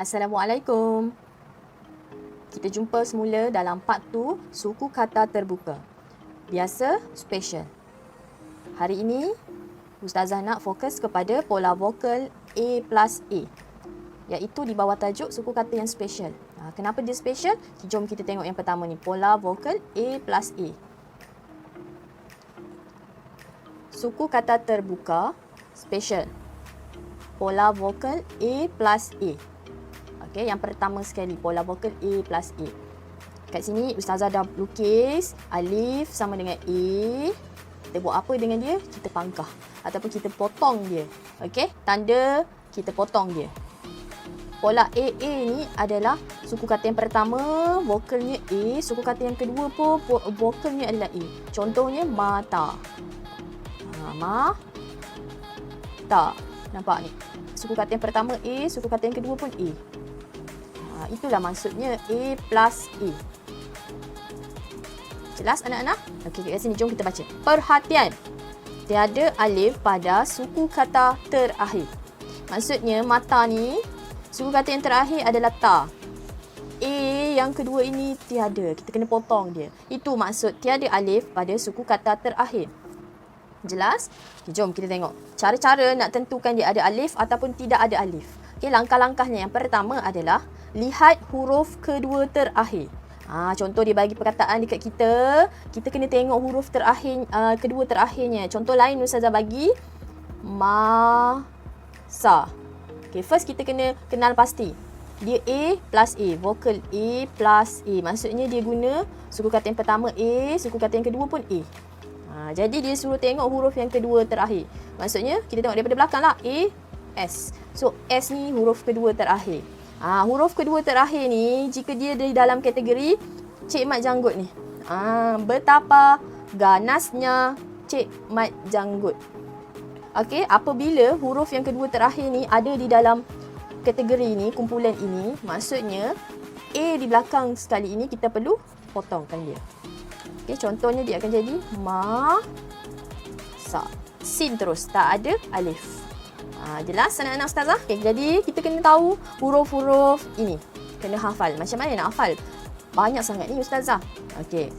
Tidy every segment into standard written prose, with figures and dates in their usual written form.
Assalamualaikum. Kita jumpa semula dalam part 2 suku kata terbuka. Biasa, special. Hari ini, Ustazah nak fokus kepada pola vokal A plus A, iaitu di bawah tajuk suku kata yang special. Kenapa dia special? Jom kita tengok yang pertama ni, pola vokal A plus A. Suku kata terbuka, special. Pola vokal A plus A. Okey, yang pertama sekali, pola vokal A plus A. Kat sini, Ustazah dah lukis alif sama dengan A. Kita buat apa dengan dia? Kita pangkah. Ataupun kita potong dia. Okey, tanda kita potong dia. Pola AA ni adalah suku kata yang pertama, vokalnya A. Suku kata yang kedua pun, vokalnya adalah A. Contohnya, mata. Ta. Nampak ni? Suku kata yang pertama A, suku kata yang kedua pun A. Itulah maksudnya A plus A. Jelas anak-anak? Okey, kat sini jom kita baca. Perhatian. Tiada alif pada suku kata terakhir. Maksudnya mata ni, suku kata yang terakhir adalah ta. A yang kedua ini tiada. Kita kena potong dia. Itu maksud tiada alif pada suku kata terakhir. Jelas? Okay, jom kita tengok. Cara-cara nak tentukan dia ada alif ataupun tidak ada alif. Okay, langkah-langkahnya yang pertama adalah lihat huruf kedua terakhir. Contoh dia bagi perkataan dekat kita. Kita kena tengok huruf terakhir, kedua terakhirnya. Contoh lain Ustazah bagi. Masa. Okay, first kita kena kenal pasti. Dia A plus A. Vokal A plus A. Maksudnya dia guna suku kata yang pertama A, suku kata yang kedua pun A. Jadi dia suruh tengok huruf yang kedua terakhir. Maksudnya kita tengok daripada belakang lah. A, S. So S ni huruf kedua terakhir. Huruf kedua terakhir ni jika dia di dalam kategori Cik Mat Janggut ni. Betapa ganasnya Cik Mat Janggut. Okey, apabila huruf yang kedua terakhir ni ada di dalam kategori ni, kumpulan ini, maksudnya A di belakang sekali ini kita perlu potongkan dia. Okey, contohnya dia akan jadi sa. Sin terus, tak ada alif. Jelas anak-anak Ustazah? Okay, jadi kita kena tahu huruf-huruf ini. Kena hafal. Macam mana nak hafal? Banyak sangat ni Ustazah. Okey.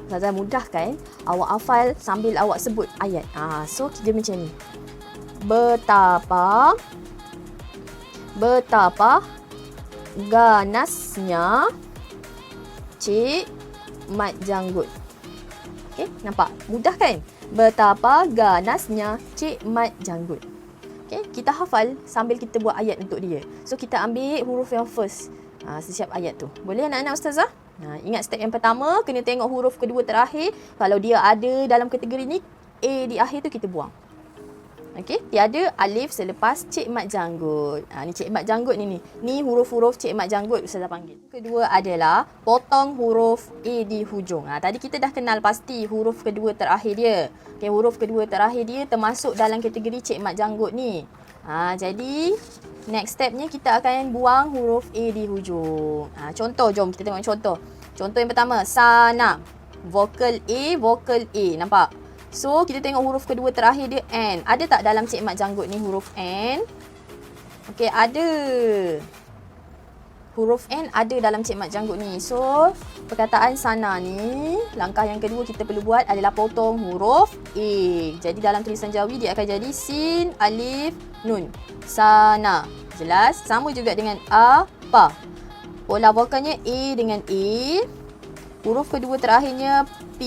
Ustazah mudahkan awak hafal sambil awak sebut ayat. So dia macam ni. Betapa ganasnya Cik Mat Janggut. Okey, nampak? Mudah kan? Betapa ganasnya Cik Mat Janggut. Okay, kita hafal sambil kita buat ayat untuk dia. So, kita ambil huruf yang first setiap ayat tu. Boleh anak-anak Ustazah? Ingat step yang pertama, kena tengok huruf kedua terakhir. Kalau dia ada dalam kategori ni, A di akhir tu kita buang. Okey, tiada alif selepas Cik Mat Janggut. Ni Cik Mat Janggut ni. Ni huruf-huruf Cik Mat Janggut Ustazah panggil. Kedua adalah potong huruf A di hujung. Tadi kita dah kenal pasti huruf kedua terakhir dia. Okey, huruf kedua terakhir dia termasuk dalam kategori Cik Mat Janggut ni. Jadi next stepnya kita akan buang huruf A di hujung. Contoh, jom kita tengok contoh. Contoh yang pertama, sana. Vokal A. Nampak? So, kita tengok huruf kedua terakhir dia N. Ada tak dalam Cik Mat Janggut ni huruf N? Okey, ada. Huruf N ada dalam Cik Mat Janggut ni. So, perkataan sana ni, langkah yang kedua kita perlu buat adalah potong huruf A. Jadi, dalam tulisan Jawi dia akan jadi sin, alif, nun. Sana. Jelas? Sama juga dengan apa. Pola vokalnya A dengan A. Huruf kedua terakhirnya P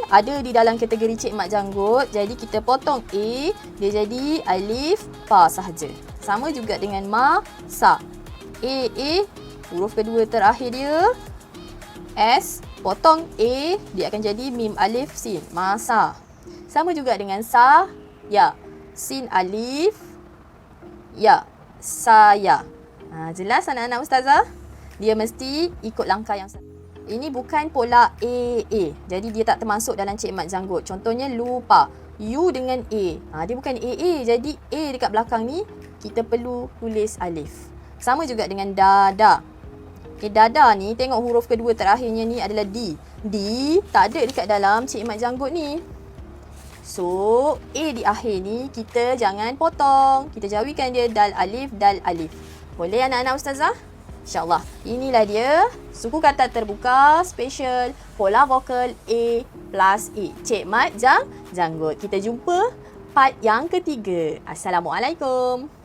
ada di dalam kategori Cik Mat Janggut. Jadi kita potong A, dia jadi alif pa sahaja. Sama juga dengan sa. A, huruf kedua terakhir dia S, potong A, dia akan jadi mim alif sin. Masa. Sama juga dengan sa, ya. Sin alif, ya. Saya. Jelas anak-anak Ustazah? Dia mesti ikut langkah yang sama. Ini bukan pola AA. Jadi dia tak termasuk dalam Cik Mat Janggut. Contohnya lupa. U dengan A. Dia bukan AA. Jadi A dekat belakang ni kita perlu tulis alif. Sama juga dengan dada. Okay, dada ni tengok huruf kedua terakhirnya ni adalah D. D tak ada dekat dalam Cik Mat Janggut ni. So A di akhir ni kita jangan potong. Kita jawikan dia dal alif, dal alif. Boleh anak-anak Ustazah? InsyaAllah. Inilah dia suku kata terbuka special pola vokal A plus E. Cik Mat Janggut. Kita jumpa part yang ketiga. Assalamualaikum.